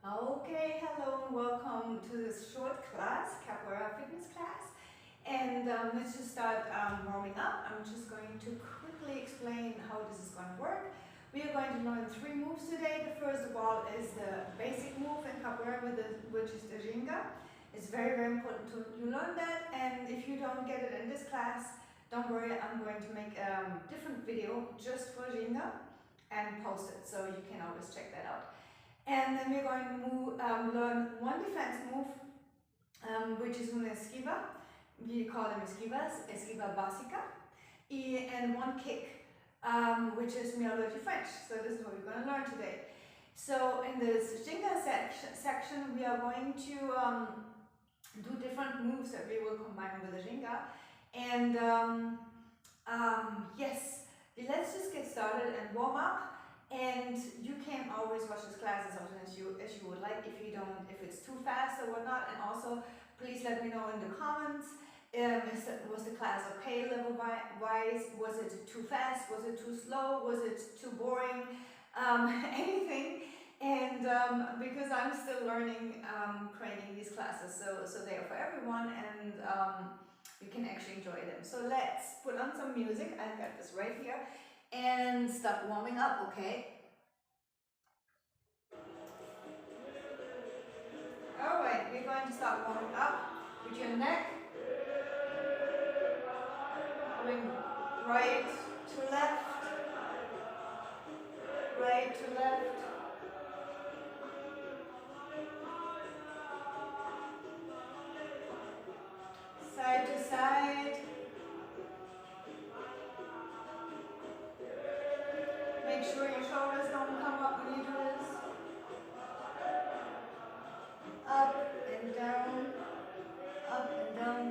Okay, hello and welcome to this short class, Capoeira fitness class. And let's just start warming up. I'm just going to quickly explain how this is going to work. We are going to learn 3 moves today. The first of all is the basic move in Capoeira, which is the ginga. It's very, very important you learn that. And if you don't get it in this class, don't worry, I'm going to make a different video just for ginga and post it, so you can always check that out. And then we're going to learn one defense move, which is una esquiva. We call them esquivas, esquiva básica. And one kick, which is Miology French. So this is what we're going to learn today. So in this ginga section, we are going to do different moves that we will combine with the ginga. And yes, let's just get started and warm up. And you can always watch this class as often as you would like, if it's too fast or whatnot. And also, please let me know in the comments, was the class okay level-wise? Was it too fast? Was it too slow? Was it too boring? Anything. And because I'm still learning, creating these classes, so they are for everyone, and you can actually enjoy them. So let's put on some music. I've got this right here. And start warming up, okay? Alright, we're going to start warming up with your neck. Going right to left. Right to left. Side to side. Make sure your shoulders don't come up when you do this. Up and down, up and down.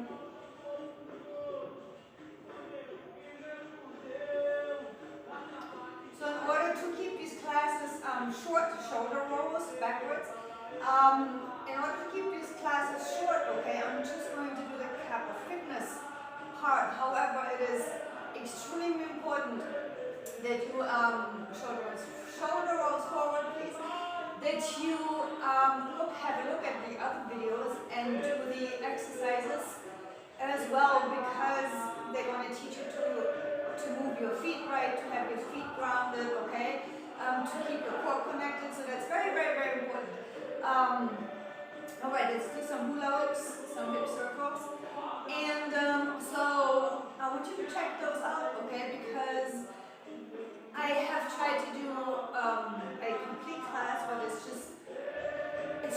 So in order to keep these classes short, shoulder rolls backwards, in order to keep these classes short, okay, I'm just going to do the CapoFitness part. However, it is extremely important that you shoulder rolls forward, please. That you have a look at the other videos and do the exercises as well, because they're going to teach you to move your feet right, to have your feet grounded, okay, to keep your core connected. So that's very, very, very important. All right, let's do some hula hoops, some hip circles, and so I want you to check those out, okay, because I have tried to do a complete class, but it's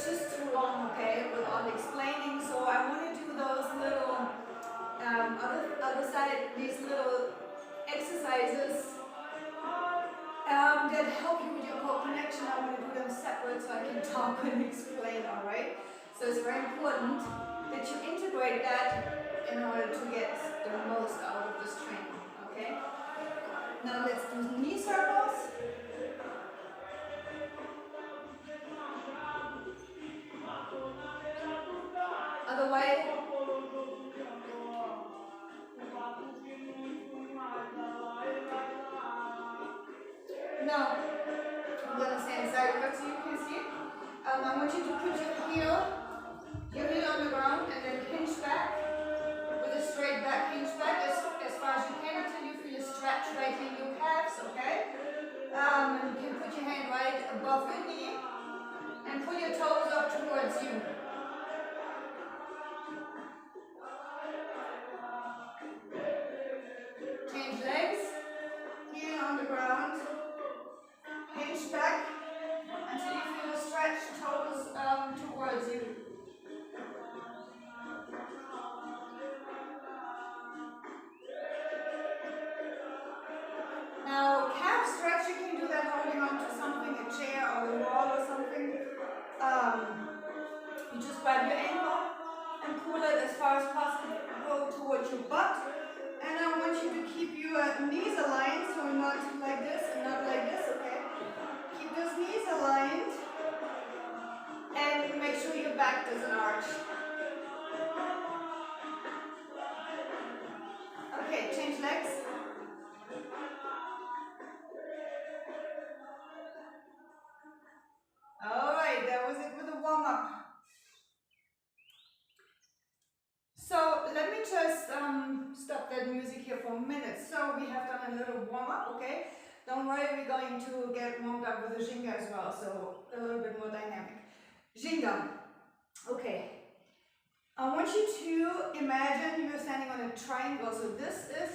just too long, okay, with all the explaining. So I want to do those little other side, these little exercises that help you with your core connection. I want to do them separate so I can talk and explain. All right. So it's very important that you integrate that in order to get the most out of this training. Okay. Now let's do knee circles. Other way. Now, I'm going to stand sideways so you can see. I want you to put your heel on the ground, and then hinge back with a straight back, hinge back as far as you can until you feel a stretch right in your calves, okay? And you can put your hand right above your knee and put your toes up towards you. Change legs, heel on the ground, hinge back until you feel a stretch, toes towards you. Now, calf stretch, you can do that holding on to something, a chair or the wall or something. You just grab your ankle and pull it as far as possible, go towards your butt. And I want you to keep your knees aligned, so not like this and not like this, okay? Keep those knees aligned and make sure your back doesn't arch. Okay, change legs. Alright, that was a 4 minutes. So we have done a little warm up, okay? Don't worry, we're going to get warmed up with the Ginga as well, so a little bit more dynamic. Ginga, okay. I want you to imagine you're standing on a triangle. So this is,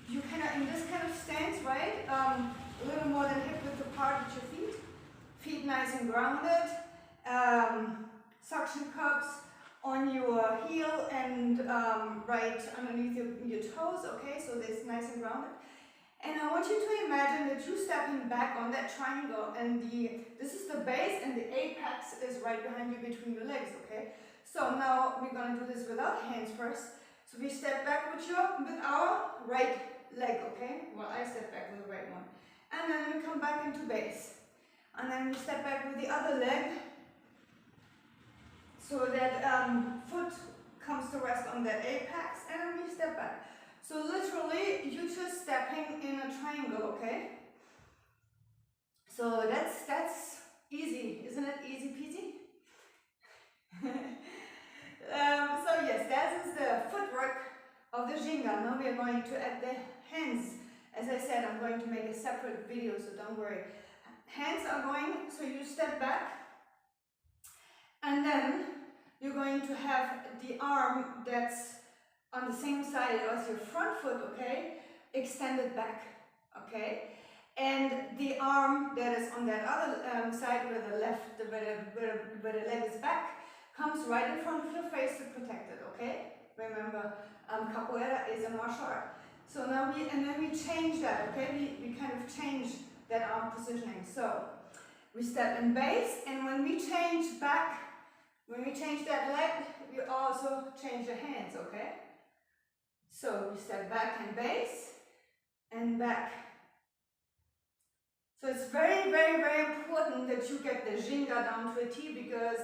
you kind of, in this kind of stance, right? A little more than hip width apart with your feet. Feet nice and grounded. Suction cups on your heel and right underneath your toes, okay? So this nice and grounded. And I want you to imagine that you're stepping back on that triangle and this is the base and the apex is right behind you between your legs, okay? So now we're gonna do this without hands first. So we step back with our right leg, okay? Well, I step back with the right one. And then we come back into base. And then we step back with the other leg so that foot comes to rest on that apex and then we step back. So literally, you're just stepping in a triangle, okay? So that's easy, isn't it? Easy peasy? So yes, that is the footwork of the Ginga. Now we are going to add the hands. As I said, I'm going to make a separate video, so don't worry. Hands are going, so you step back, and then you're going to have the arm that's on the same side as your front foot, okay, extended back, okay, and the arm that is on that other side where the leg is back comes right in front of your face to protect it, okay. Remember, capoeira is a martial art. So now then we change that, okay. We kind of change that arm positioning. So we step in base, and when we change back, when we change that leg, we also change the hands, okay. So we step back and base and back. So it's very, very, very important that you get the Ginga down to a T, because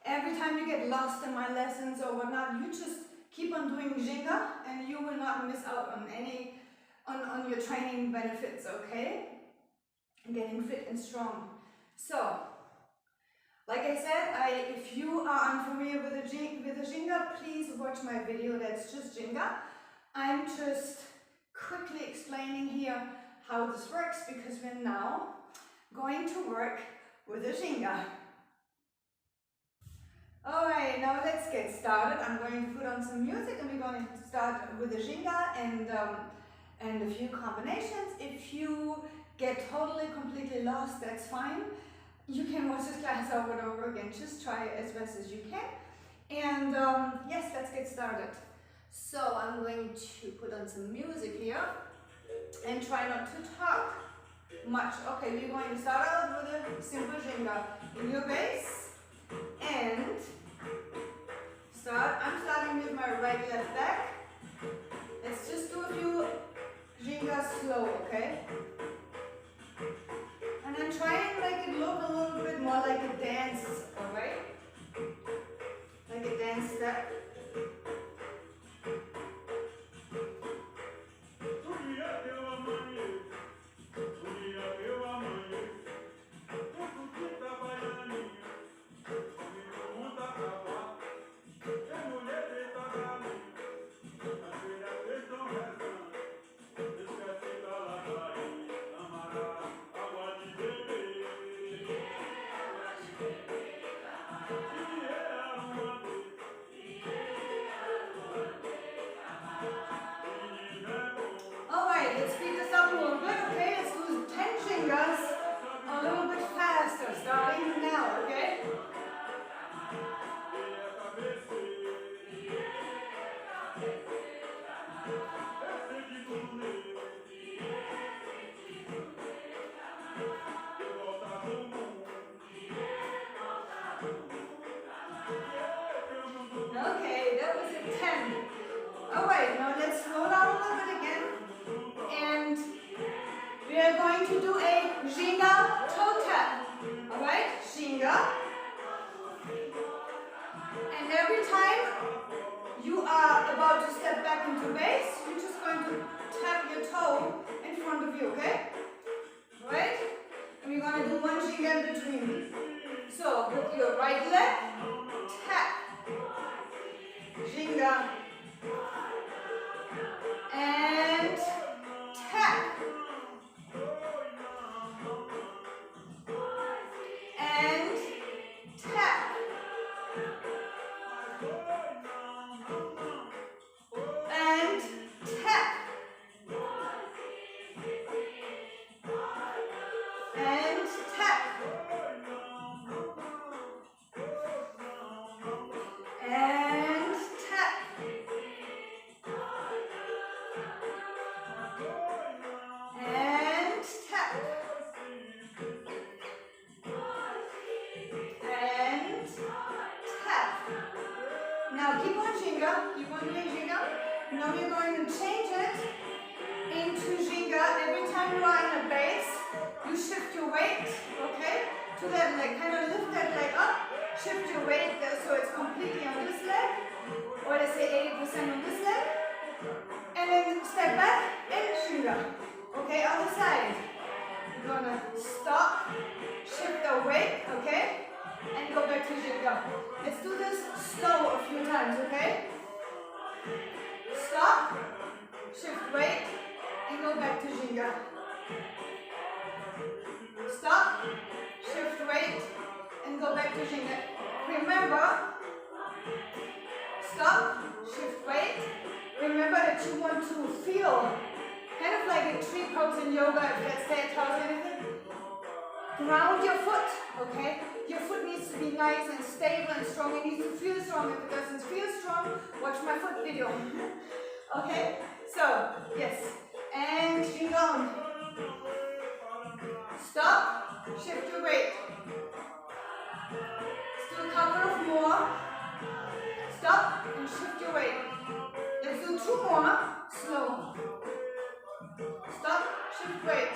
every time you get lost in my lessons or whatnot, you just keep on doing Ginga and you will not miss out on any, on your training benefits, okay? Getting fit and strong. So, like I said, if you are unfamiliar with the Ginga, please watch my video that's just Ginga. I'm just quickly explaining here how this works, because we're now going to work with the Ginga. Alright, now let's get started. I'm going to put on some music and we're going to start with the Ginga and a few combinations. If you get totally, completely lost, that's fine. You can watch this class over and over again. Just try it as best as you can. And yes, let's get started. So I'm going to put on some music here and try not to talk much. Okay, we're going to start out with a simple Ginga in your base and I'm starting with my right left back. Let's just do a few Gingas slow, okay? And then try and make it look a little bit more like a dance, alright? Like a dance step. Let's speed this up a little bit, okay? Let's do 10 Gingas a little bit faster, starting now, okay? Okay, that was a 10. Alright, now let's slow down a little bit again. And we are going to do a Ginga toe tap. Alright, Ginga. And every time you are about to step back into base, you're just going to tap your toe in front of you, okay? Alright? And we're going to do one Ginga in between. So, with your right leg, tap. Ginga. And and tap. And tap. And tap. And tap. Now keep on Ginga. Keep on doing Ginga. Now we're going to change it into Ginga. Every time you are in a base, you shift your weight, okay, to that leg. Kind of lift that leg up, shift your weight there so it's completely on this leg, or let's say 80% on this leg, and then step back and Ginga. Okay, other side. You're gonna stop, shift the weight, okay, and go back to Ginga. Let's do this slow a few times, okay? Stop, shift weight, and go back to Ginga. Stop, shift weight, and go back to Ginga. Remember, stop, shift weight. Remember that you want to feel kind of like a tree pose in yoga, if let's say it tells anything. Ground your foot, okay? Your foot needs to be nice and stable and strong. It needs to feel strong. If it doesn't feel strong, watch my foot video. Okay? So, yes. And Ginga on. Stop, shift your weight. Let's do a couple of more. Stop and shift your weight. Let's do 2 more. Slow. Stop, shift weight.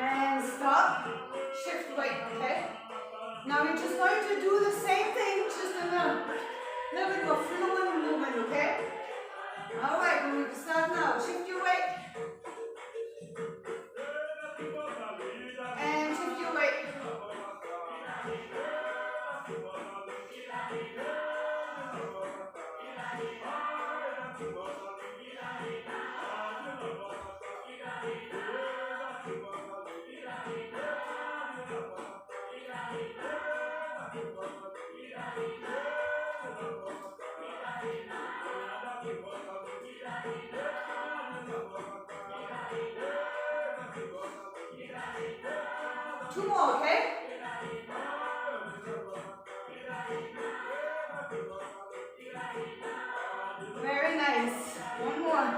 And stop, shift weight, okay? Now we're just going to do the same thing, just in a little bit more fluid movement, okay? Alright, we're going to start now. Shift your weight. And shift your weight. Two more, okay? Very nice. One more.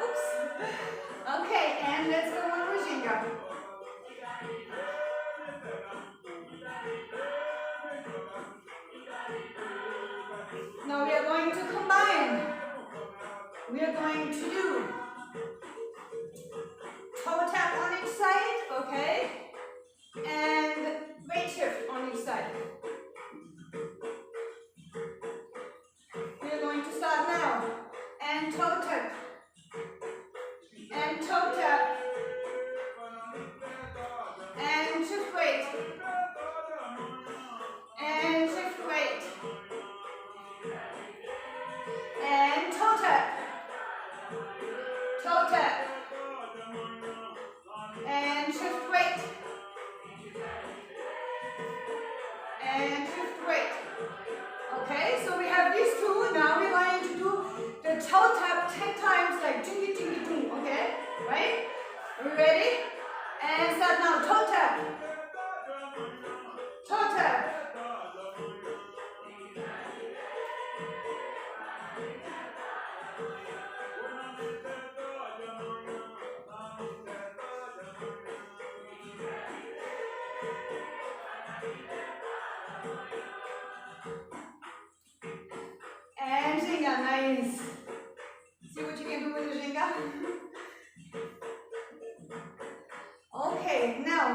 Oops. Okay, and let's go on with Ginga. Now we are going to combine. We are going to do toe tap on each side, okay? And weight shift on each side. We are going to start now. And toe tap. And toe tap. And shift weight. And shift weight. And toe tap. Toe tap. And shift weight. And shift weight. Okay, so we have these two. Now we're going to do the toe tap 10 times like jingy jingy doo, okay? Right? Are we ready? And start now. Toe tap. Toe tap. And Ginga, nice. See what you can do with the Ginga? Okay, now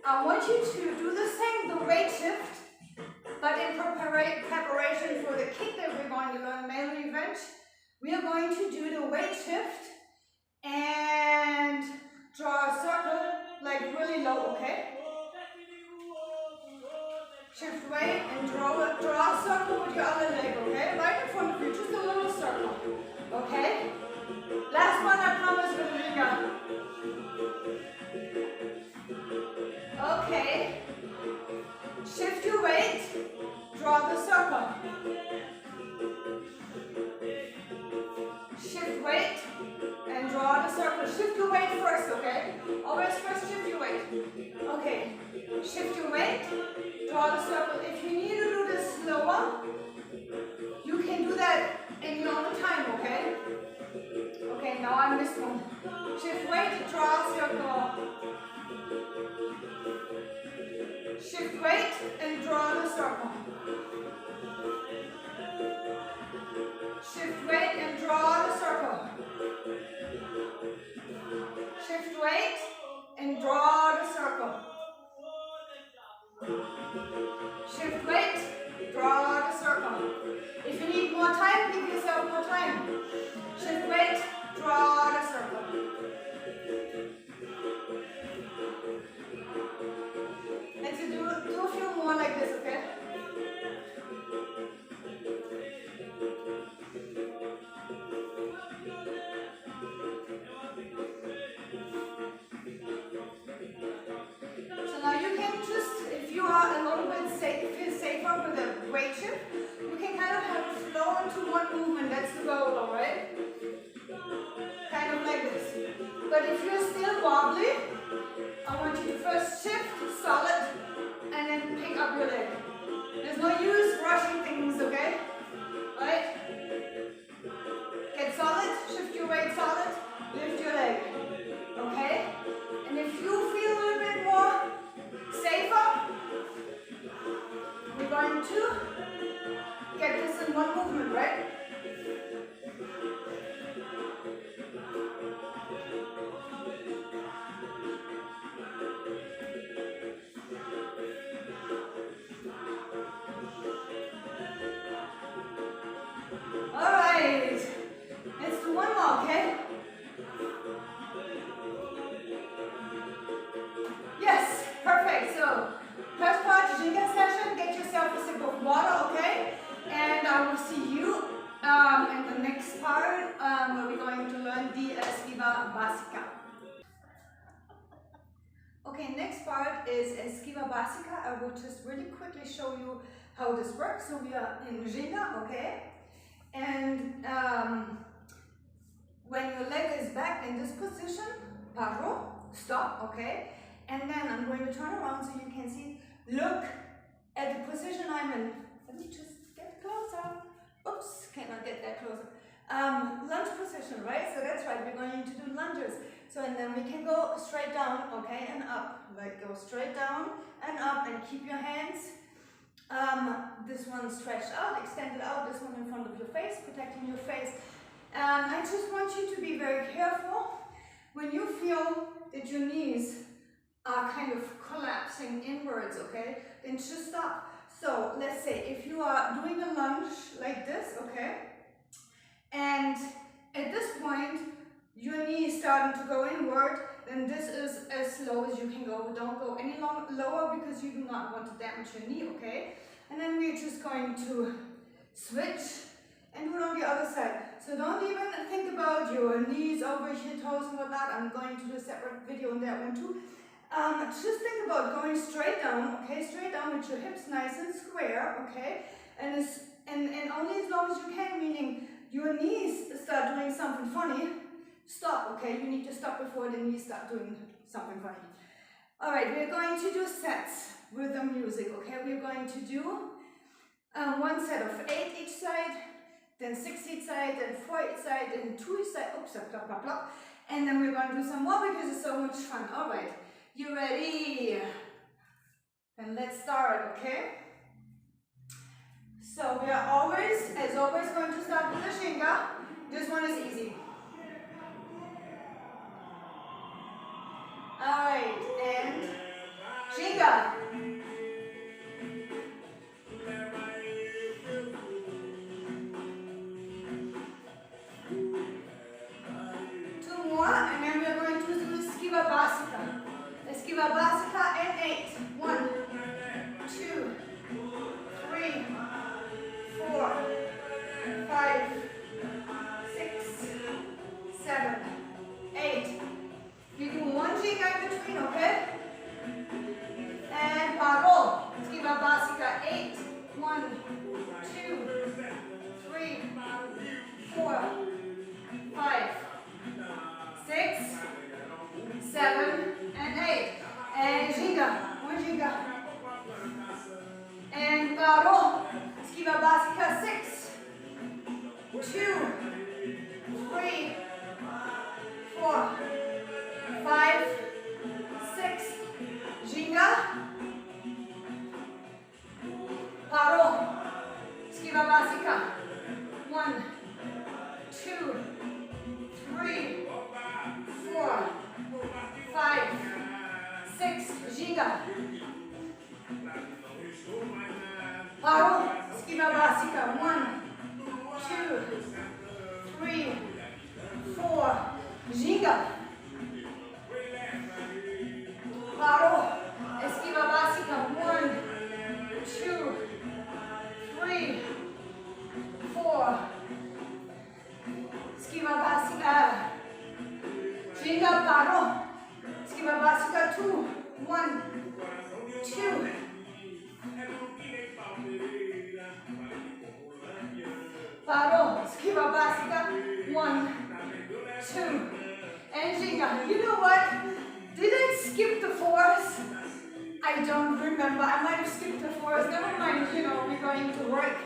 I want you to do the same, the weight shift, but in preparation for the kick that we're going to learn, male revenge. We are going to do the weight shift and draw a circle like really low, okay? Shift weight and draw a circle with your other leg, okay? Right in front of you, just a little circle, okay? Last one, I promise, with the Ginga. Okay. Shift your weight, draw the circle. Shift weight. weight and draw the circle. Shift your weight first, okay? Always first shift your weight. Okay, shift your weight, draw the circle. If you need to do this slower, you can do that in your own time, okay? Okay, now on this one. Shift weight, draw a circle. Shift weight and draw the circle. Shift weight and draw the circle. Shift weight and draw the circle. Shift weight, draw the circle. If you need more time, give yourself more time. Shift weight, draw the circle. Let's do a few more like this, okay? So now you can just, if you are a little bit feel safer with a weight shift, you can kind of have a flow into one movement. That's the goal, alright? Kind of like this. But if you're still wobbly, I want you to first shift solid and then pick up your leg. There's no use rushing things, okay? Right? Get solid, shift your weight solid, lift your leg. Okay? And if you feel a little bit more safer, we're going to get this in one movement, right? Alright, let's do one more, okay? Yes, perfect. So, first part, Jenga session, get yourself a sip of water, okay? And I will see you in the next part where we're going to learn the Esquiva Básica. Okay, next part is Esquiva Básica. I will just really quickly show you how this works. So we are in Jenga, okay? And when your leg is back in this position, paro, stop, okay? And then I'm going to turn around so you can see, look at the position I'm in. Let me just get closer. Oops, cannot get that closer. Lunge position, right? So that's right, we're going to do lunges. So, and then we can go straight down, okay, and up. Like go straight down and up and keep your hands. This one stretched out, extended out, this one in front of your face, protecting your face. I just want you to be very careful when you feel that your knees are kind of collapsing inwards, okay? Then just stop. So let's say if you are doing a lunge like this, okay? And at this point, your knee is starting to go inward, then this is as slow as you can go. Don't go any lower because you do not want to damage your knee, okay? And then we're just going to switch and do it on the other side. So don't even think about your knees over your toes and whatnot. I'm going to do a separate video on that one too. Just think about going straight down, okay? Straight down with your hips nice and square, okay? And only as long as you can, meaning your knees start doing something funny, stop, okay? You need to stop before the knees start doing something funny. All right, we're going to do sets with the music, okay? We're going to do one set of 8 each side, then 6 each side, then 4 each side, then 2 each side, oops, blah, blah, blah. And then we're going to do some more because it's so much fun. All right, you ready? Then let's start, okay? So we are always, as always, going to start with the Jenga. This one is easy. Alright, and Jenga. Two more, and then we are going to do Esquiva Básica. Esquiva Básica and 8. 1, 2, 3, 4, 5, 6, 7, 8. We do one Jenga in between, okay? And paro. Esquiva Básica 8. 1, 2, 3, 4, 5, ginga, paro, esquiva básica, 1, 2, 3, 4, esquiva básica, ginga, paro, esquiva básica, 2, 1, 2, paro, esquiva básica, 1, 2, and ginga. You know what? Did I skip the 4s? I don't remember. I might have skipped the 4s. Never mind, you know, we're going to work.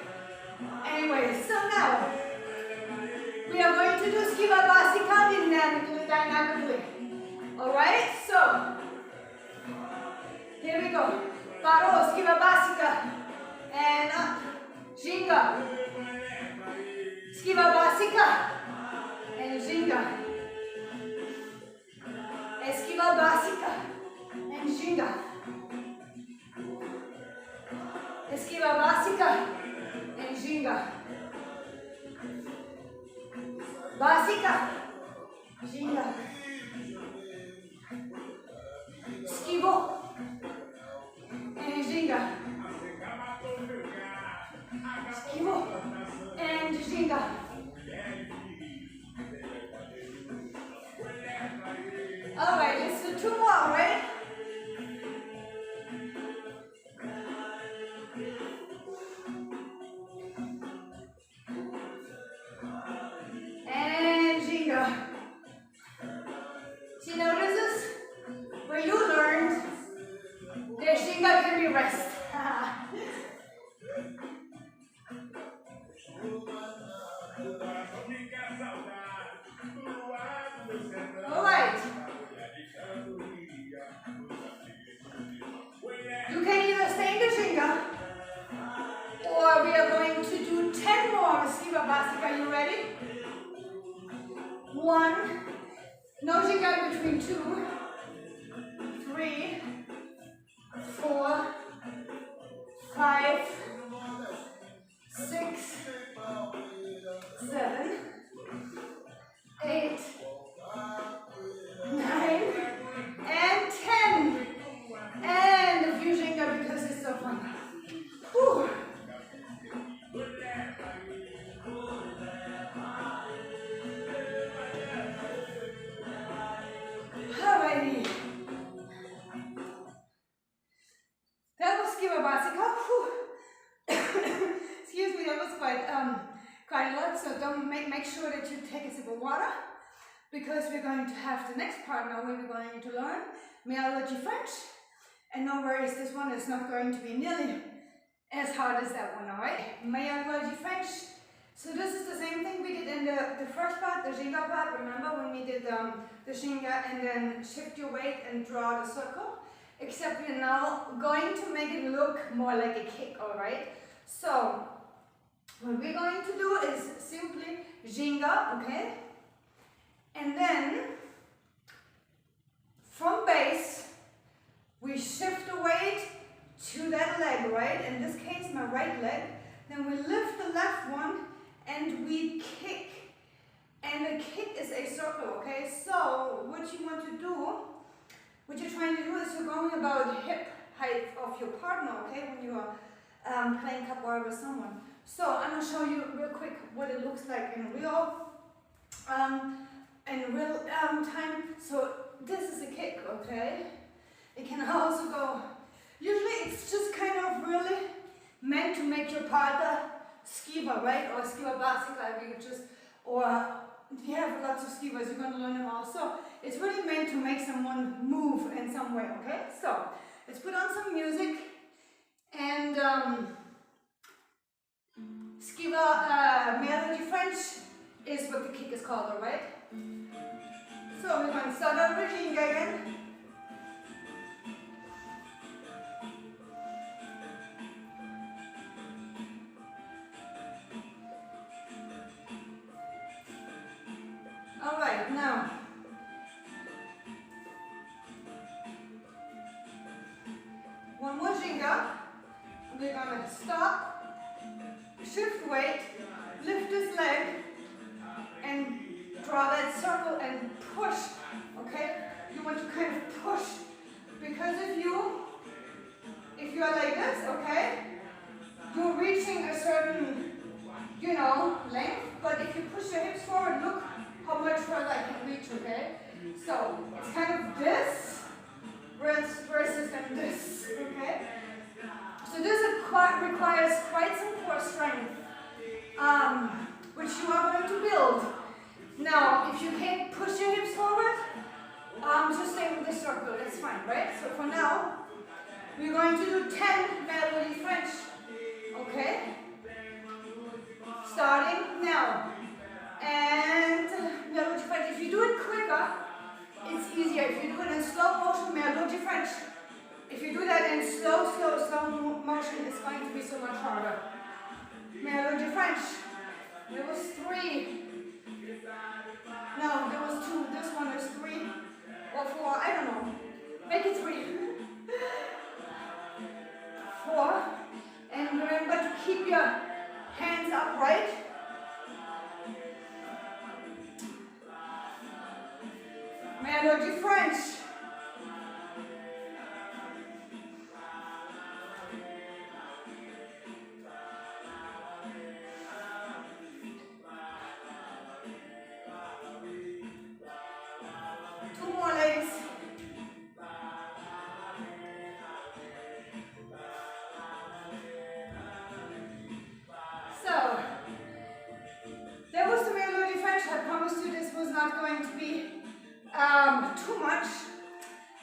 Anyway, so now we are going to do esquiva básica dynamically. Alright? So here we go. Paro, esquiva básica. And up. Ginga. Esquiva básica. And ginga. Esquiva básica. And ginga. Esquiva básica. And ginga. Básica. Ginga. Esquivo. And ginga. Esquivo. And ginga. Alright, let's do 2 more, right? And ginga. See, now this is where you learned that ginga can be rest. Alright. You can either stay in the ginga, or we are going to do 10 more esquiva básica. Are you ready? 1, no ginga between 2, 3, 4, 5, 6, 7, 8, 9, and 10. And a few ginga because it's so fun. Whew. Alrighty. That was esquiva básica. Excuse me, that was quite a lot. So don't make sure that you take a sip of water, because we're going to have the next part now where we're going to learn myology French. And no worries, this one is not going to be nearly as hard as that one, alright? Myology French. So this is the same thing we did in the first part, the ginga part. Remember when we did the ginga and then shift your weight and draw the circle? Except we're now going to make it look more like a kick, alright? So what we're going to do is simply ginga, okay? And then from base, we shift the weight to that leg, right? In this case, my right leg. Then we lift the left one and we kick. And the kick is a circle, okay? So what you want to do, what you're trying to do is you're going about hip height of your partner, okay? When you are playing capoeira with someone. So I'm going to show you real quick what it looks like in real time. So this is a kick, okay? It can also go, usually it's just kind of really meant to make your partner esquiva, right? Or esquiva básica, we just, or we have lots of esquivas, you're going to learn them all. So it's really meant to make someone move in some way, okay? So let's put on some music and esquiva myology French is what the kick is called, alright? So we're going to start out with ginga again. Alright, now one more ginga. We're going to stop, shift weight, lift this leg, and draw that wide circle and push, okay? You want to kind of push, because if you are like this, okay, you're reaching a certain, you know, length, but if you push your hips forward, look how much further I can reach, okay? So it's kind of this versus and this, okay? So this requires quite some core strength, which you are going to build. Now, if you can't push your hips forward, just stay with the circle, that's fine, right? So for now, we're going to do 10 melody French, okay? Starting now. And melody French, if you do it quicker, it's easier. If you do it in slow motion, melody French. If you do that in slow motion, it's going to be so much harder. Melody French. There was 3. No, there was 2. This one is 3 or 4. I don't know. Make it 3. 4. And remember to keep your hands upright. Melody French. Too much.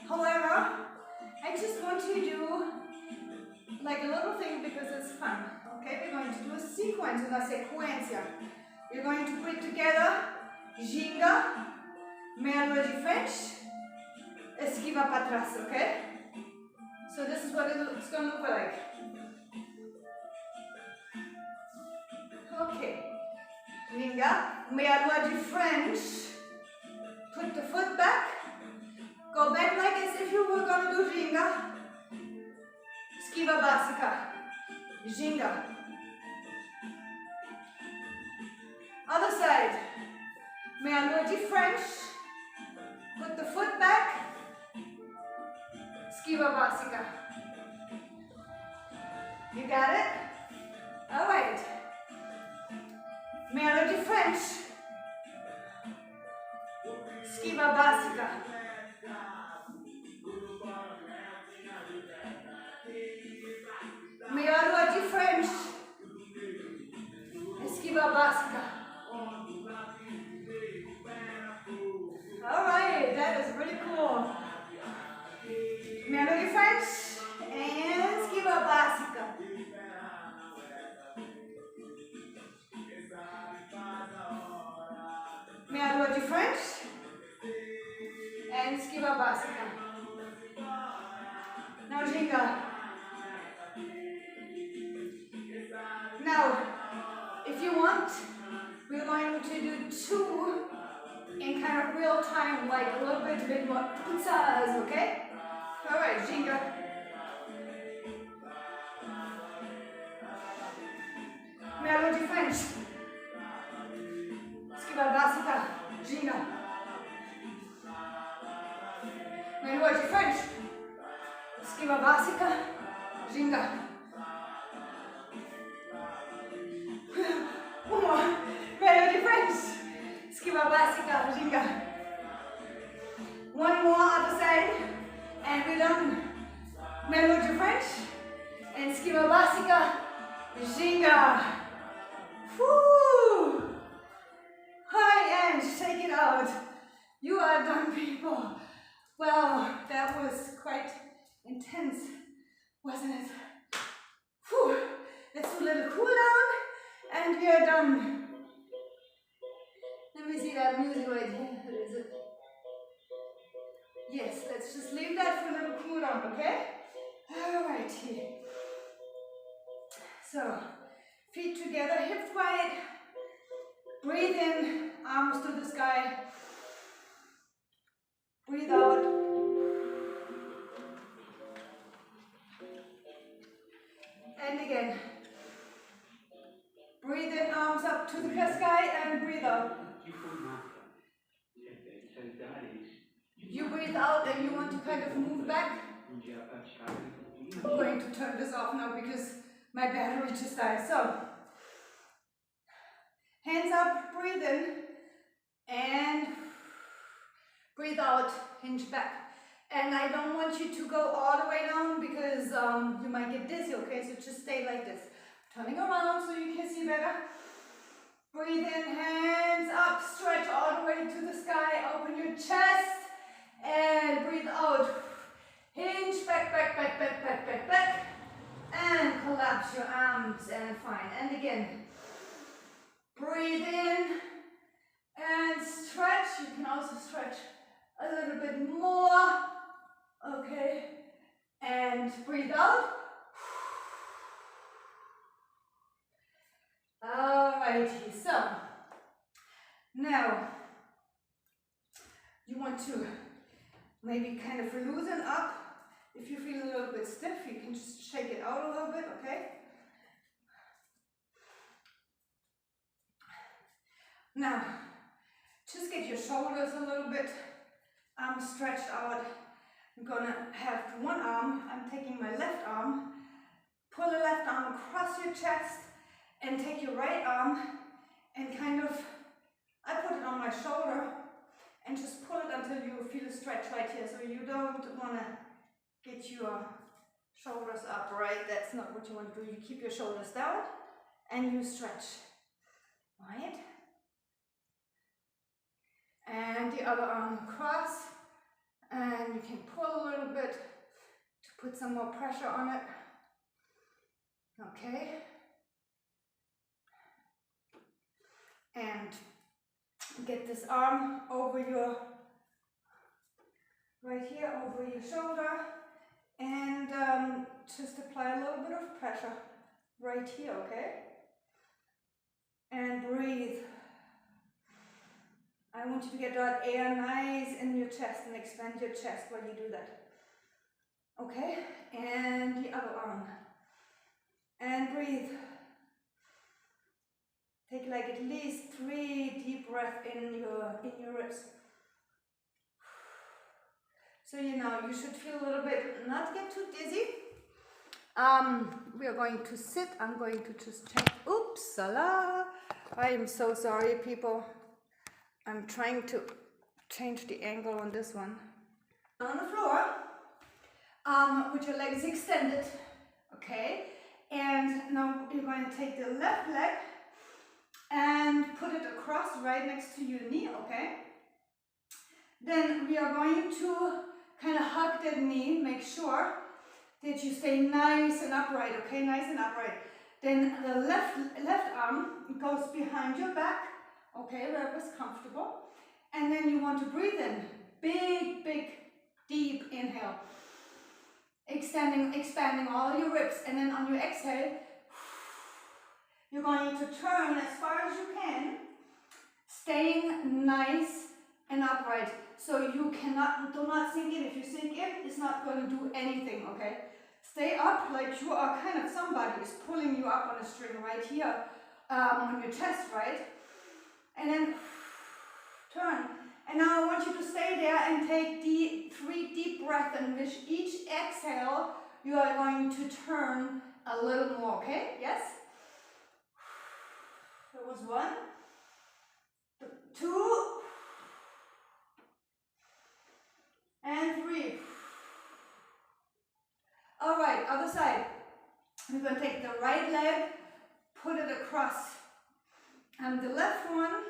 However, I just want to do like a little thing because it's fun. Okay, we're going to do a sequence, una sequencia. We're going to put together ginga, melody French, esquiva para atrás, okay? So this is what it's going to look like. Okay, ginga, melody French. Put the foot back. Go back like as if you were going to do ginga. Esquiva básica. Ginga. Other side. Melody French. Put the foot back. Esquiva básica. You got it? Alright. Melody French. Esquiva básica. Melody French. Esquiva básica. Alright, that is really cool. Melody French and esquiva básica. Melody French and esquiva básica. Now ginga. Now, if you want, we're going to do 2 in kind of real time, like a little bit more pizzas, okay? Alright, ginga. Melody French. Esquiva básica. Ginga. Melody French. Esquiva básica. Ginga. One more. Melody French. Esquiva básica. Ginga. One more other side. And we're done. Melody French. And esquiva básica. Ginga. Whoo! High end. Take it out. You are done, people. Well, that was quite intense, wasn't it? Whew. Let's do a little cool down. And we are done. Let me see that music right here. What is it? Yes, let's just leave that for a little cool down, okay? Alright, here. So, feet together, hips wide. Breathe in, arms to the sky. Breathe out. And again. Breathe in, arms up to the sky, and breathe out. breathe out and you want to kind of move back. I'm going to turn this off now because my battery just died. So, hands up, breathe in, and breathe out, hinge back. And I don't want you to go all the way down because you might get dizzy, okay? So just stay like this. Turning around so you can see better. Breathe in, hands up, stretch all the way to the sky, open your chest, and breathe out. Hinge, back, back, back, back, back, back, back, and collapse your arms, and fine. And again, breathe in, and stretch. You can also stretch a little bit more, okay, and breathe out. Alrighty, so now you want to maybe kind of loosen up. If you feel a little bit stiff, you can just shake it out a little bit, okay? Now, just get your shoulders a little bit stretched out. I'm gonna have one arm, I'm taking my left arm, pull the left arm across your chest, and take your right arm and kind of, I put it on my shoulder and just pull it until you feel a stretch right here. So you don't want to get your shoulders up, right? That's not what you want to do. You keep your shoulders down and you stretch, right? And the other arm across, and you can pull a little bit to put some more pressure on it. Okay. And get this arm over your, right here, over your shoulder, and just apply a little bit of pressure right here, okay? And breathe. I want you to get that air nice in your chest and expand your chest while you do that. Okay? And the other arm. And breathe. Take like at least 3 deep breaths in your ribs. So you know, you should feel a little bit, not get too dizzy. We are going to sit. I'm going to just check. Oops, I am so sorry, people. I'm trying to change the angle on this one. On the floor, with your legs extended, okay? And now you're going to take the left leg and put it across right next to your knee, okay? Then we are going to kind of hug that knee, make sure that you stay nice and upright, okay? Nice and upright. Then the left arm goes behind your back, okay, wherever's comfortable. And then you want to breathe in. Big, big, deep inhale. Expanding all your ribs. And then on your exhale, you're going to turn as far as you can, staying nice and upright. So you do not sink in. If you sink in, it's not going to do anything, okay? Stay up like you are kind of somebody is pulling you up on a string right here on your chest, right? And then turn. And now I want you to stay there and take 3 deep breaths, and with each exhale, you are going to turn a little more, okay? Yes? That was 1, 2, and 3. All right, other side. We're going to take the right leg, put it across the left one.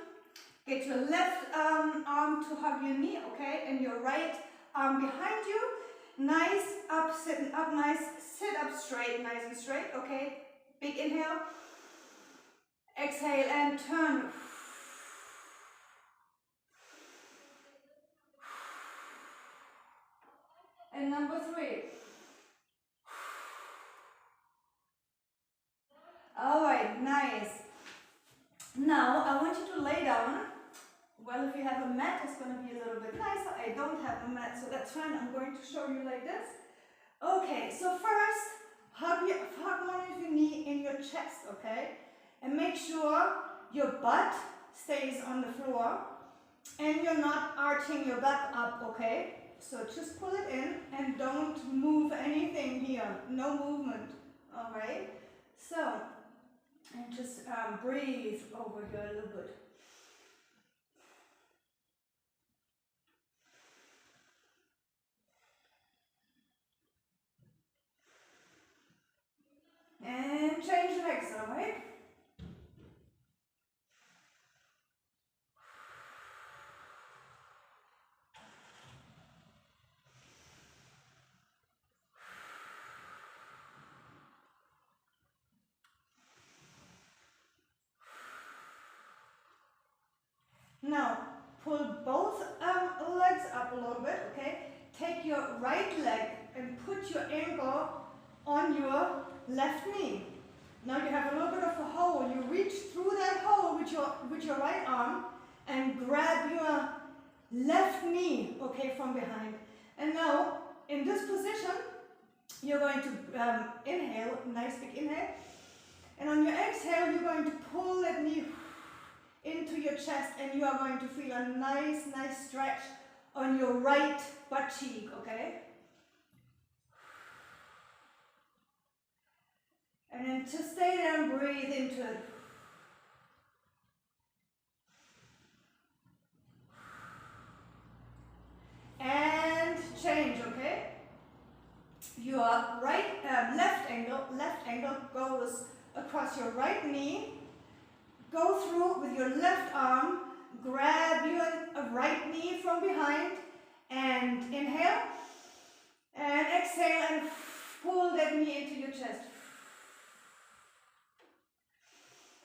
Get your left arm to hug your knee, okay, and your right arm behind you. Nice, up, sitting up, nice, sit up straight, nice and straight, okay. Big inhale. Exhale and turn. And number 3. All right, nice. Now I want you to lay down. Well, if you have a mat, it's going to be a little bit nicer. I don't have a mat, so that's fine. I'm going to show you like this. Okay, so first, hug one of your knee in your chest, okay? And make sure your butt stays on the floor and you're not arching your back up, okay? So just pull it in and don't move anything here, no movement, all right? So, and just breathe over here a little bit. And change legs, all right? Now, pull both legs up a little bit, okay? Take your right leg and put your ankle on your left knee. Now you have a little bit of a hole. You reach through that hole with your right arm and grab your left knee, okay, from behind. And now, in this position, you're going to inhale, nice big inhale. And on your exhale, you're going to pull that knee into your chest, and you are going to feel a nice stretch on your right butt cheek, okay? And then just stay there and breathe into it. And change, okay? Your left ankle goes across your right knee. Go through with your left arm, grab your right knee from behind, and inhale. And exhale and pull that knee into your chest.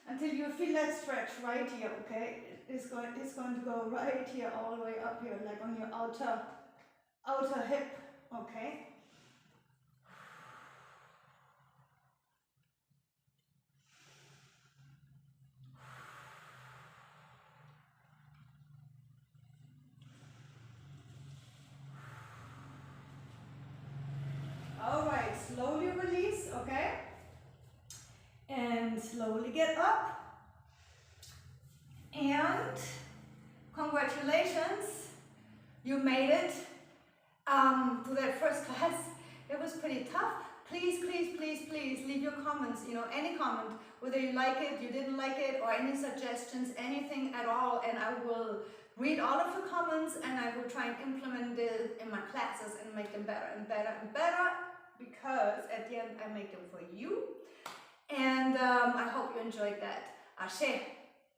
Until you feel that stretch right here, okay? It's going to go right here, all the way up here, like on your outer hip, okay? All right, slowly release, okay? And slowly get up. And congratulations, you made it to that first class. It was pretty tough. Please leave your comments, any comment, whether you like it, you didn't like it, or any suggestions, anything at all, and I will read all of the comments and I will try and implement it in my classes and make them better and better and better, because at the end I make them for you. And I hope you enjoyed that. Ashe.